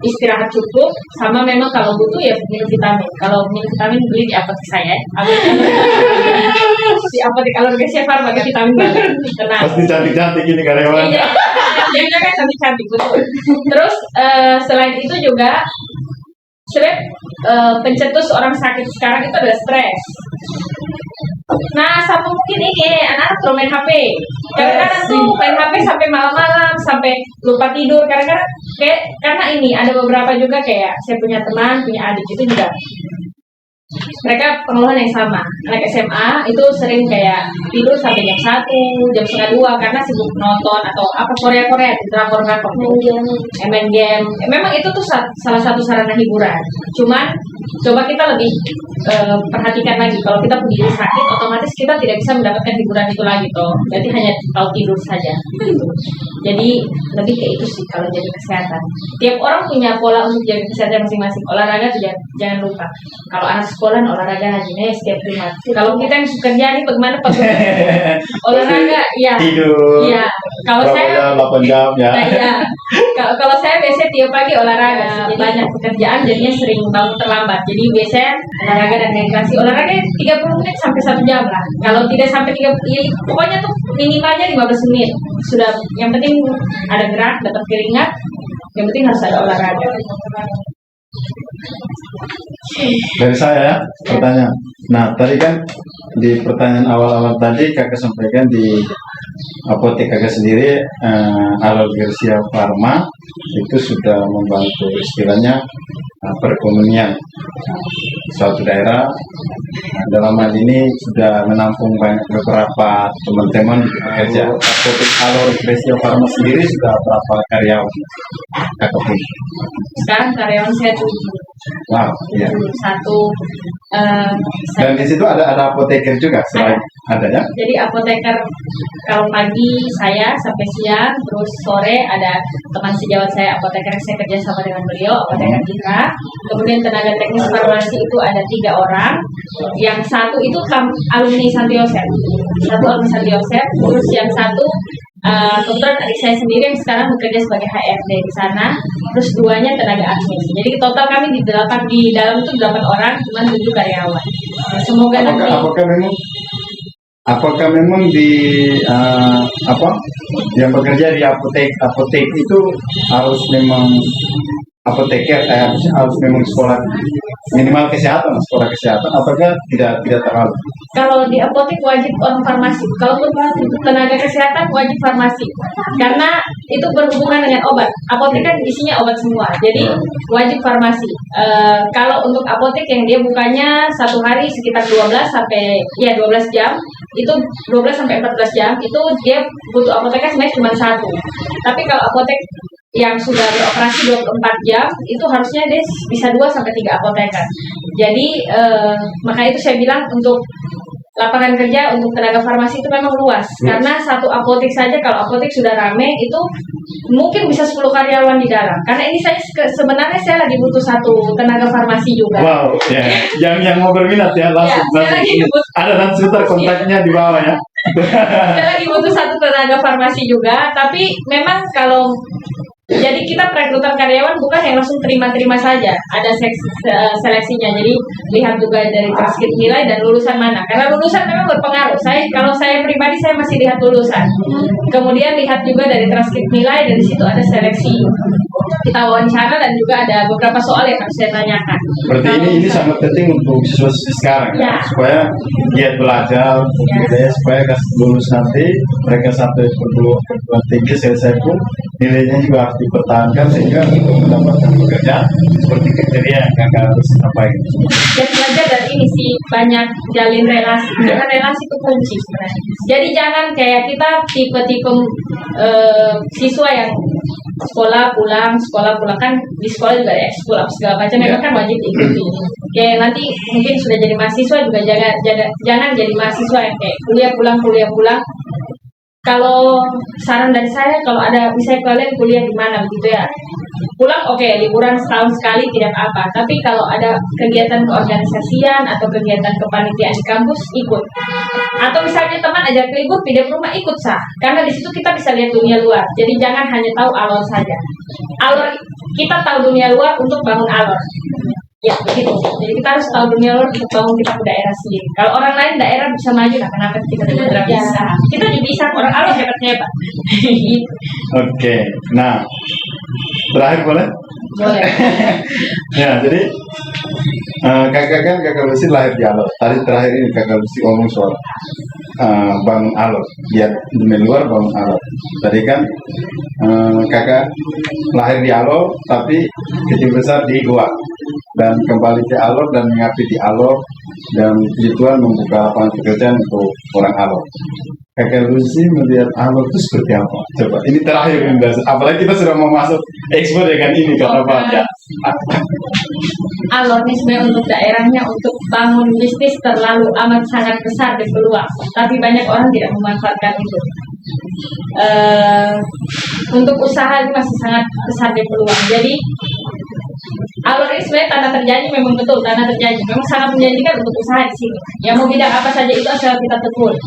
Istirahat cukup, sama memang kalau butuh ya minum vitamin. Kalau minum vitamin beli di apotek saya. Di apotek kalau Alorgesia Farma pakai vitamin banget. Tenang. Pasti cantik-cantik ini karyawan. Iya kan cantik-cantik betul. Terus selain itu juga pencetus orang sakit sekarang itu adalah stres. Nah, sama mungkin ini anak-anak terlalu main HP. Kadang-kadang tuh main HP sampai malam-malam, sampai lupa tidur. Kadang-kadang karena ini ada beberapa juga kayak saya punya teman, punya adik itu juga. Mereka pengeluhan yang sama. Anak SMA itu sering kayak tidur sampai jam 1, jam setengah 2 karena sibuk nonton atau apa Korea, drakor, main game. Memang itu tuh salah satu sarana hiburan. Cuman coba kita lebih perhatikan lagi. Kalau kita punya diri sakit, otomatis kita tidak bisa mendapatkan hiburan itu lagi toh. Berarti hanya tahu tidur saja. Gitu. Jadi lebih ke itu sih kalau jaga kesehatan. Tiap orang punya pola untuk jaga kesehatan masing-masing. Olahraga tuh jangan lupa. Kalau anak sekolah olahraga rajinnya setiap Jumat. Kalau kita yang suka kerja nih bagaimana Pak? Olahraga ya. Tidur. Iya. Kalau saya 8 jam ya. Nah, iya. Kalau saya biasanya tiap pagi olahraga. Jadi banyak pekerjaan jadinya sering bangun terlambat. Jadi biasanya olahraga dan rekreasi. Olahraga 30 menit sampai 1 jam lah. Kalau tidak sampai 30, ya, pokoknya tuh minimalnya 15 menit. Sudah, yang penting ada gerak, dapat keringat. Yang penting harus ada olahraga. Dari saya ya, pertanyaan. Nah, tadi kan di pertanyaan awal-awal tadi kakak sampaikan di apotek kakak sendiri, Alogersia Pharma itu sudah membantu istilahnya perekonomian suatu daerah. Dalam hal ini sudah menampung banyak beberapa teman-teman bekerja. Apotek Alogersia Pharma sendiri sudah berapa karyawan kakak punya? Sekarang karyawan saya 7. Wow, ya. Satu Dan di situ ada apoteker juga selain ada ya? Jadi apoteker kalau pagi saya sampai siang, terus sore ada teman sejawat saya apoteker yang saya kerja sama dengan beliau, apoteker Dika. Kemudian tenaga teknis farmasi itu ada 3 orang. Yang satu itu alumni Santi Yosef, terus yang satu kebetulan adik saya sendiri yang sekarang bekerja sebagai HRD di sana, terus 2-nya tenaga admin. Jadi total kami di dalam itu 8 orang, cuma 7 karyawan. Semoga nanti. Apakah memang di yang bekerja di apotek itu harus memang apoteker harus memang sekolah minimal sekolah kesehatan, apakah tidak terlalu? Kalau di apotek wajib orang farmasi, kalau untuk tenaga kesehatan wajib farmasi, karena itu berhubungan dengan obat. Apotek kan isinya obat semua, jadi wajib farmasi. Kalau untuk apotek yang dia bukanya satu hari sekitar 12 jam, itu 12 sampai 14 jam, itu dia butuh apoteker sebenarnya cuma 1. Tapi kalau apotek yang sudah beroperasi 24 jam itu harusnya dia bisa 2 sampai 3 apoteker. Jadi maka itu saya bilang untuk lapangan kerja untuk tenaga farmasi itu memang luas. Karena satu apotek saja kalau apotek sudah rame itu mungkin bisa 10 karyawan di dalam. Karena ini sebenarnya saya lagi butuh 1 tenaga farmasi juga. Wow, ya. yang mau berminat ya langsung. Ada nanti sebentar kontaknya di bawah ya. Saya lagi butuh 1 tenaga farmasi juga, tapi memang kalau jadi kita perekrutan karyawan bukan yang langsung terima-terima saja, ada seleksinya. Jadi lihat juga dari transkrip nilai dan lulusan mana. Karena lulusan memang berpengaruh. Kalau saya pribadi saya masih lihat lulusan. Kemudian lihat juga dari transkrip nilai, dari situ ada seleksi. Kita wawancara dan juga ada beberapa soal yang harus saya tanyakan. Berarti ini sangat penting untuk siswa-siswi sekarang ya, supaya giat belajar, supaya lulus nanti mereka sampai perguruan tinggi selesai pun nilainya juga harus dipertahankan sehingga untuk mendapatkan pekerjaan seperti kriteria yang kakak harus sampaikan. Ya belajar dari ini sih banyak jalin relasi, karena relasi itu kunci sebenarnya. Jadi jangan kayak kita tipe-tipe siswa yang sekolah pulang kan di sekolah juga ya sekolah segala macam memang kan wajib ikuti. Kayak nanti mungkin sudah jadi mahasiswa juga jangan jadi mahasiswa yang kayak kuliah pulang. Kalau saran dari saya, kalau ada misalnya kalian kuliah di mana begitu ya, pulang oke, liburan setahun sekali tidak apa. Tapi kalau ada kegiatan keorganisasian atau kegiatan kepanitiaan di kampus, ikut. Atau misalnya teman ajak libur pindah rumah, ikut sah. Karena di situ kita bisa lihat dunia luar. Jadi jangan hanya tahu alor saja. Alor kita tahu dunia luar untuk bangun alor. Ya begitu. Jadi kita harus tahu dunia luar untuk bangun kita ke daerah sendiri. Kalau orang lain daerah bisa maju, nah kenapa kita tidak bisa? Kita juga bisa. Orang alor hebat. Oke. Nah, terakhir boleh? Boleh. Ya, jadi kakak Lucy lahir di Alor. Tadi terakhir ini kakak Lucy ngomong soal bangun Alor, biar di luar bangun Alor. Tadi kan kakak lahir di Alor, tapi kecil besar di Goa dan kembali ke Alor dan mengabdi di Alor dan puji Tuhan membuka lapangan pekerjaan untuk orang Alor. Kakak Lucy melihat alur itu seperti apa? Coba, ini terakhir apalagi kita sudah mau masuk ekspor dengan ini kenapa ya? Alor ini sebenarnya untuk daerahnya untuk bangun bisnis terlalu amat sangat besar di peluang, tapi banyak orang tidak memanfaatkan itu. Untuk usaha itu masih sangat besar di peluang. Jadi Alor ini sebenarnya tanah terjadi, memang betul tanah terjadi, memang sangat menjanjikan untuk usaha di sini. Yang mau bidang apa saja itu asal kita tekun.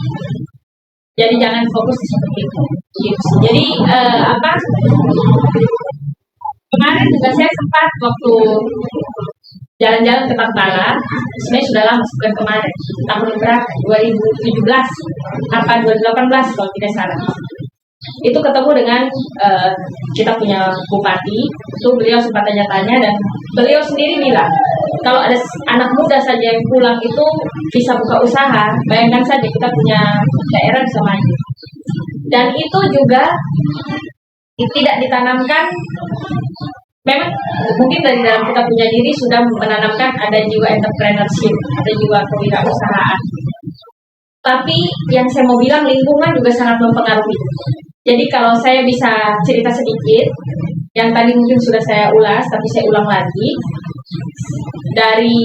Jadi jangan fokus di seperti itu. Gitu. Jadi kemarin juga saya sempat waktu jalan-jalan ke Tantala, sebenarnya sudah lama, bukan kemarin, tahun berapa? 2017 apa 2018 kalau tidak salah. Itu ketemu dengan kita punya bupati, itu beliau sempat tanya-tanya dan beliau sendiri bilang kalau ada anak muda saja yang pulang itu bisa buka usaha, bayangkan saja kita punya daerah bisa maju. Dan itu juga tidak ditanamkan, memang mungkin dari dalam kita punya diri sudah menanamkan ada jiwa entrepreneurship, ada jiwa kewirausahaan. Tapi yang saya mau bilang lingkungan juga sangat mempengaruhi. Jadi kalau saya bisa cerita sedikit, yang tadi mungkin sudah saya ulas, tapi saya ulang lagi. Dari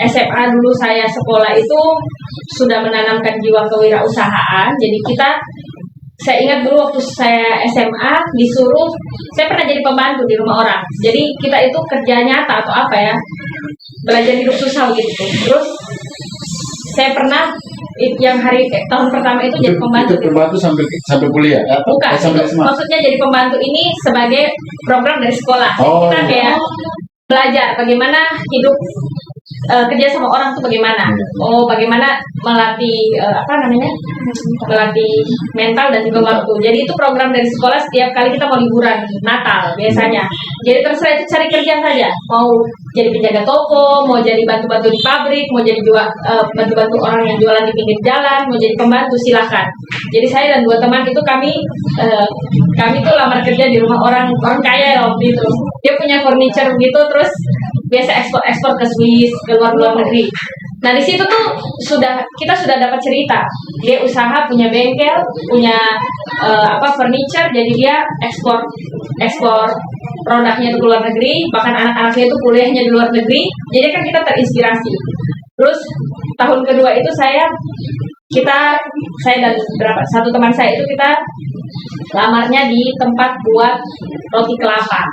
SMA dulu saya sekolah itu sudah menanamkan jiwa kewirausahaan. Jadi saya ingat dulu waktu saya SMA disuruh, saya pernah jadi pembantu di rumah orang. Jadi kita itu kerja nyata atau apa ya, belajar hidup susah gitu. Terus saya pernah yang tahun pertama itu jadi pembantu. Itu pembantu sampai kuliah? Bukan, itu maksudnya jadi pembantu ini sebagai program dari sekolah. Jadi kita kayak belajar bagaimana hidup kerja sama orang tuh bagaimana. Bagaimana melatih melatih mental dan juga waktu. Jadi itu program dari sekolah setiap kali kita mau liburan Natal biasanya. Jadi terserah itu cari kerja saja. Mau jadi penjaga toko, mau jadi bantu-bantu di pabrik, mau jadi bantu-bantu orang yang jualan di pinggir jalan, mau jadi pembantu silahkan. Jadi saya dan dua teman itu kami tuh lamar kerja di rumah orang kaya ya waktu itu. Dia punya furniture begitu, terus biasa ekspor ke Swiss, ke luar negeri. Nah di situ tuh kita sudah dapat cerita. Dia usaha, punya bengkel, punya furniture, jadi dia ekspor produknya ke luar negeri. Bahkan anak-anaknya itu kuliahnya di luar negeri. Jadi kan kita terinspirasi. Terus tahun kedua itu saya dan satu teman saya itu kita lamarnya di tempat buat roti kelapa.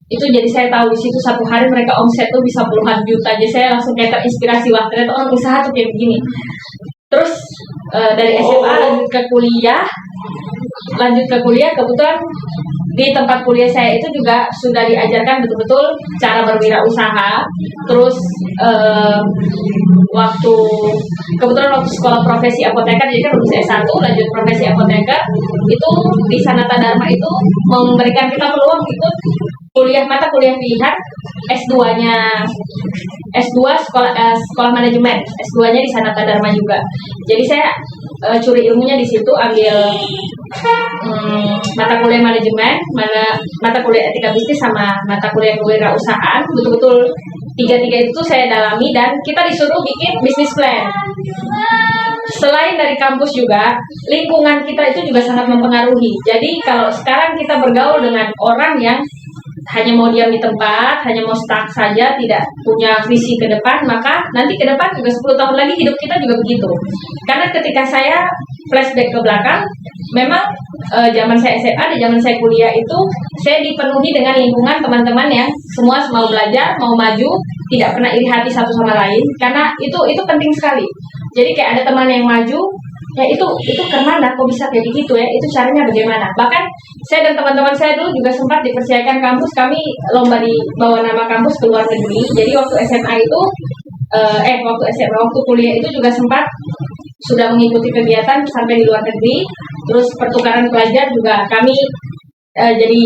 Itu jadi saya tahu di situ satu hari mereka omset tuh bisa puluhan juta. Jadi saya langsung kayak terinspirasi, wah ternyata orang usaha tuh kayak begini. Terus dari SMA lanjut ke kuliah kebetulan di tempat kuliah saya itu juga sudah diajarkan betul-betul cara berwirausaha. Terus kebetulan waktu sekolah profesi apoteker, jadi kan lulus S1 lanjut profesi apoteker, itu di Sanata Dharma itu memberikan kita peluang ikut mata kuliah pilihan S2 sekolah manajemen, S2-nya di Sanata Dharma juga. Jadi saya curi ilmunya di situ, ambil mata kuliah manajemen, mata kuliah etika bisnis sama mata kuliah kewirausahaan. Betul-betul tiga-tiga itu saya dalami dan kita disuruh bikin bisnis plan. Selain dari kampus juga, lingkungan kita itu juga sangat mempengaruhi. Jadi kalau sekarang kita bergaul dengan orang yang hanya mau diam di tempat, hanya mau stuck saja, tidak punya visi ke depan, maka nanti ke depan juga 10 tahun lagi hidup kita juga begitu. Karena ketika saya flashback ke belakang, memang zaman saya SMA dan zaman saya kuliah itu saya dipenuhi dengan lingkungan teman-teman yang semua mau belajar, mau maju, tidak pernah iri hati satu sama lain, karena itu penting sekali. Jadi kayak ada teman yang maju, ya itu kemana kok bisa kayak begitu ya, itu caranya bagaimana. Bahkan saya dan teman-teman saya dulu juga sempat dipercayakan kampus, kami lomba di bawah nama kampus ke luar negeri. Jadi waktu SMA itu waktu kuliah itu juga sempat sudah mengikuti kegiatan sampai di luar negeri. Terus pertukaran pelajar juga kami jadi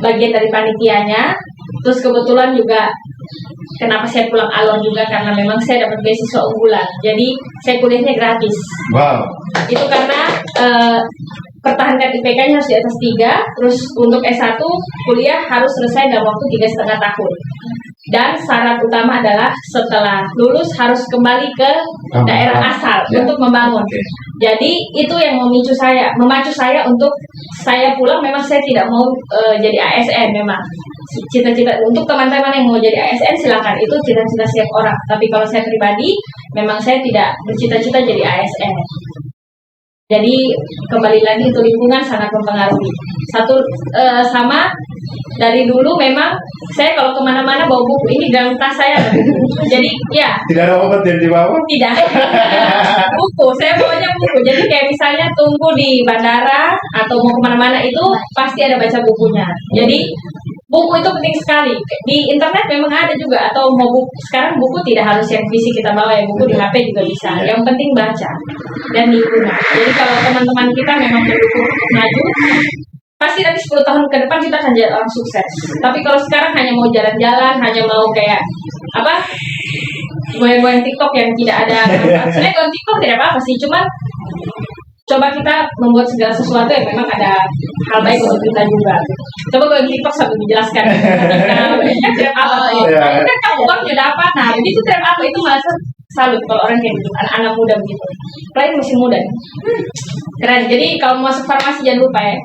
bagian dari panitianya. Terus kebetulan juga kenapa saya pulang Alor juga karena memang saya dapat beasiswa unggulan. Jadi saya kuliahnya gratis. Wow. Itu karena pertahankan IPK-nya harus di atas 3, terus untuk S1 kuliah harus selesai dalam waktu 3,5 tahun. Dan syarat utama adalah setelah lulus harus kembali ke daerah asal Ya. untuk membangun. Oke. Jadi itu yang memacu saya untuk saya pulang. Memang saya tidak mau jadi ASN. Memang cita-cita untuk teman-teman yang mau jadi ASN silakan, itu cita-cita setiap orang. Tapi kalau saya pribadi, memang saya tidak bercita-cita jadi ASN. Jadi kembali lagi itu lingkungan sangat mempengaruhi. Satu sama dari dulu memang saya kalau kemana-mana bawa buku, ini dalam tas saya ada buku. Jadi ya Tidak ada obat yang dibawa? tidak buku, saya bawanya buku. Jadi kayak misalnya tunggu di bandara atau mau kemana-mana itu pasti ada baca bukunya. Jadi buku itu penting sekali. Di internet memang ada juga, atau mau buku, sekarang buku tidak harus yang fisik kita bawa ya, buku di HP juga bisa. Yang penting baca dan lingkungan. Jadi kalau teman-teman kita memang mendukung untuk maju, pasti nanti 10 tahun ke depan kita akan jadi orang sukses. Tapi kalau sekarang hanya mau jalan-jalan, hanya mau kayak apa, goyang-goyang TikTok yang tidak ada. Sebenarnya goyang TikTok tidak apa-apa sih, cuman coba kita membuat segala sesuatu yang memang ada hal baik untuk kita juga. Coba goyang TikTok sambil dijelaskan. Trap apa? Kan kamu uangnya dapat. Nah, begitu trap apa itu malah salut kalau orang kayak gitu, anak-anak muda begitu. Apalagi masih muda. Keren. Jadi kalau mau masuk farmasi jangan lupa ya.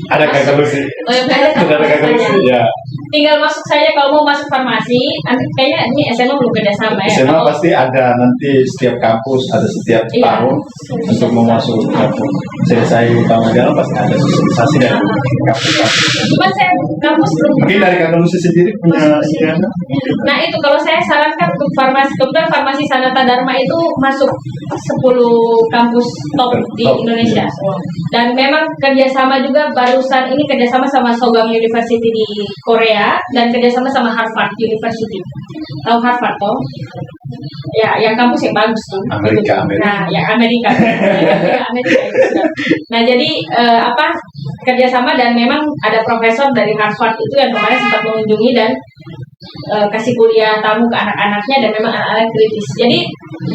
Ada kakak Lucy. Oh, ya, ada Ada kakak Lucy, ya. Tinggal masuk saja kalau mau masuk farmasi. Nanti kayaknya ini SMA belum kerjasama ya. SMA Kalau- pasti ada nanti setiap kampus, ada setiap Iya. tahun untuk mau masuk kampus. Selesai utama jalan pasti ada sosialisasi dari kampus-kampus. Cuman saya kampus belum. Mungkin dari kakak Lucy sendiri punya ide? Nah itu kalau saya sarankan untuk farmasi, kebetulan farmasi Sanata Dharma itu masuk 10 kampus top di Top. Indonesia. Dan memang kerjasama juga, barusan ini kerjasama sama Sogang University di Korea dan kerjasama sama Harvard University. Tahu Harvard toh? Ya, yang kampus yang bagus tuh. Amerika. Nah, yang Amerika. Amerika itu sudah. Nah, jadi kerjasama, dan memang ada profesor dari Harvard itu yang kemarin sempat mengunjungi dan kasih kuliah tamu ke anak-anaknya, dan memang anak-anak kritis. Jadi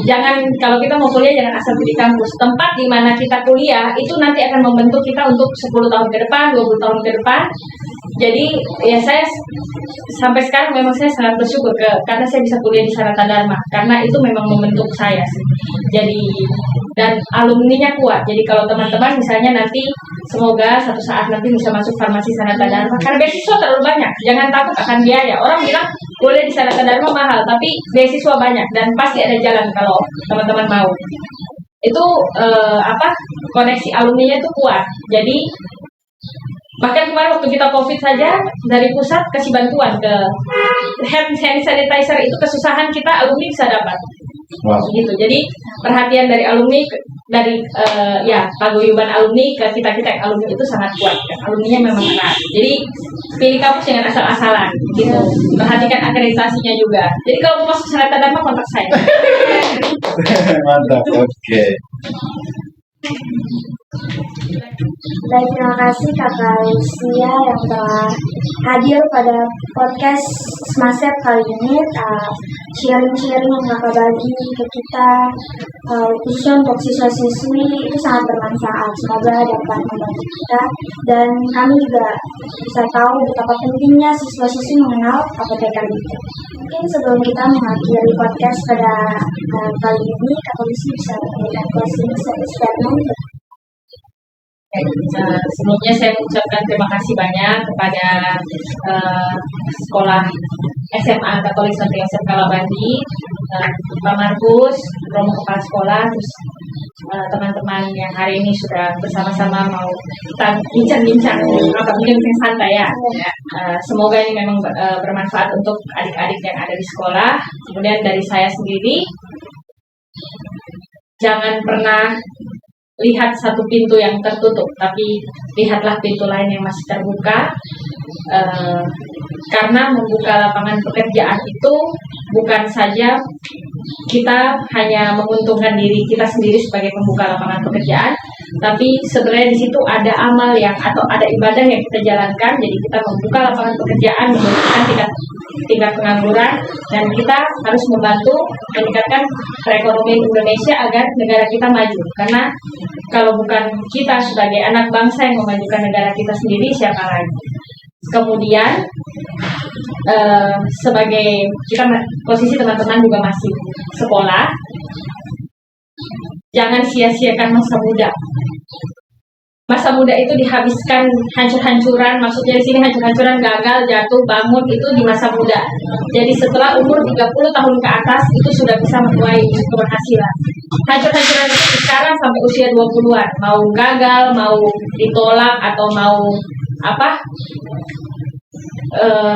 jangan, kalau kita mau kuliah jangan asal di kampus. Tempat di mana kita kuliah itu nanti akan membentuk kita untuk 10 tahun ke depan, 20 tahun ke depan. Jadi ya saya sampai sekarang memang saya sangat bersyukur karena saya bisa kuliah di Sanata Dharma, karena itu memang membentuk saya sih. Jadi dan alumninya kuat. Jadi kalau teman-teman misalnya nanti semoga satu saat nanti bisa masuk farmasi Sanata Dharma, karena beasiswa terlalu banyak. Jangan takut akan biaya. Orang bilang boleh di Sanata Dharma mahal, tapi beasiswa banyak dan pasti ada jalan kalau teman-teman mau. Itu koneksi alumninya itu kuat. Jadi bahkan kemarin waktu kita COVID saja, dari pusat kasih bantuan ke hand sanitizer, itu kesusahan kita alumni bisa dapat. Wow. Gitu. Jadi perhatian dari alumni dari paguyuban alumni ke kita yang alumni itu sangat kuat. Alumninya memang erat. Jadi pilih kampus jangan asal-asalan gitu. Perhatikan akreditasinya juga. Jadi kalau mau masuk Sanata Dharma kontak saya. Mantap, oke. Baik, terima kasih Kakak Lucia yang telah hadir pada podcast Smasep kali ini. Sharing-sharing yang Kakak bagi ke kita, khususnya untuk siswa-siswi, itu sangat bermanfaat. Semoga dapat membantu kita, dan kami juga bisa tahu betapa pentingnya siswa-siswi mengenal apoteker itu. Mungkin sebelum kita mengakhiri podcast pada kali ini, Kakak Lucia bisa memberikan closing statement. Sebelumnya saya mengucapkan terima kasih banyak kepada sekolah SMA Katolik Santo Yosef Kalabandi, Pak Markus, Romo Kepala Sekolah, terus teman-teman yang hari ini sudah bersama-sama mau kita bincang-bincang, mungkin santai ya. Semoga ini memang bermanfaat untuk adik-adik yang ada di sekolah. Kemudian dari saya sendiri, jangan pernah lihat satu pintu yang tertutup, tapi lihatlah pintu lain yang masih terbuka. Karena membuka lapangan pekerjaan itu bukan saja kita hanya menguntungkan diri kita sendiri sebagai pembuka lapangan pekerjaan, tapi sebenarnya di situ ada amal atau ada ibadah yang kita jalankan. Jadi kita membuka lapangan pekerjaan, menurunkan tingkat pengangguran, dan kita harus membantu meningkatkan perekonomian Indonesia agar negara kita maju. Karena kalau bukan kita sebagai anak bangsa yang memajukan negara kita sendiri, siapa lagi? Kemudian sebagai kita posisi teman-teman juga masih sekolah, jangan sia-siakan masa muda. Masa muda itu dihabiskan hancur-hancuran, maksudnya di sini hancur-hancuran, gagal, jatuh, bangun itu di masa muda. Jadi setelah umur 30 tahun ke atas itu sudah bisa menuai keberhasilan. Hancur-hancuran itu sekarang sampai usia 20-an, mau gagal, mau ditolak atau mau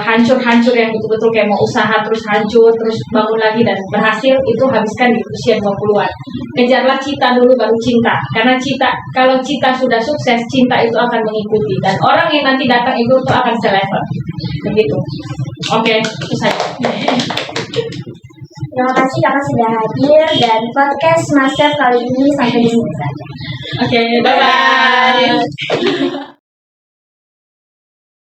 hancur-hancur yang betul-betul kayak mau usaha terus hancur, terus bangun lagi dan berhasil, itu habiskan di usia 20-an. Kejarlah cita dulu baru cinta. Karena kalau cita sudah sukses, cinta itu akan mengikuti. Dan orang yang nanti datang itu akan selevel. Begitu. Oke, itu saja. Terima kasih karena sudah hadir dan podcast Master kali ini sampai di sini saja. Oke, bye-bye.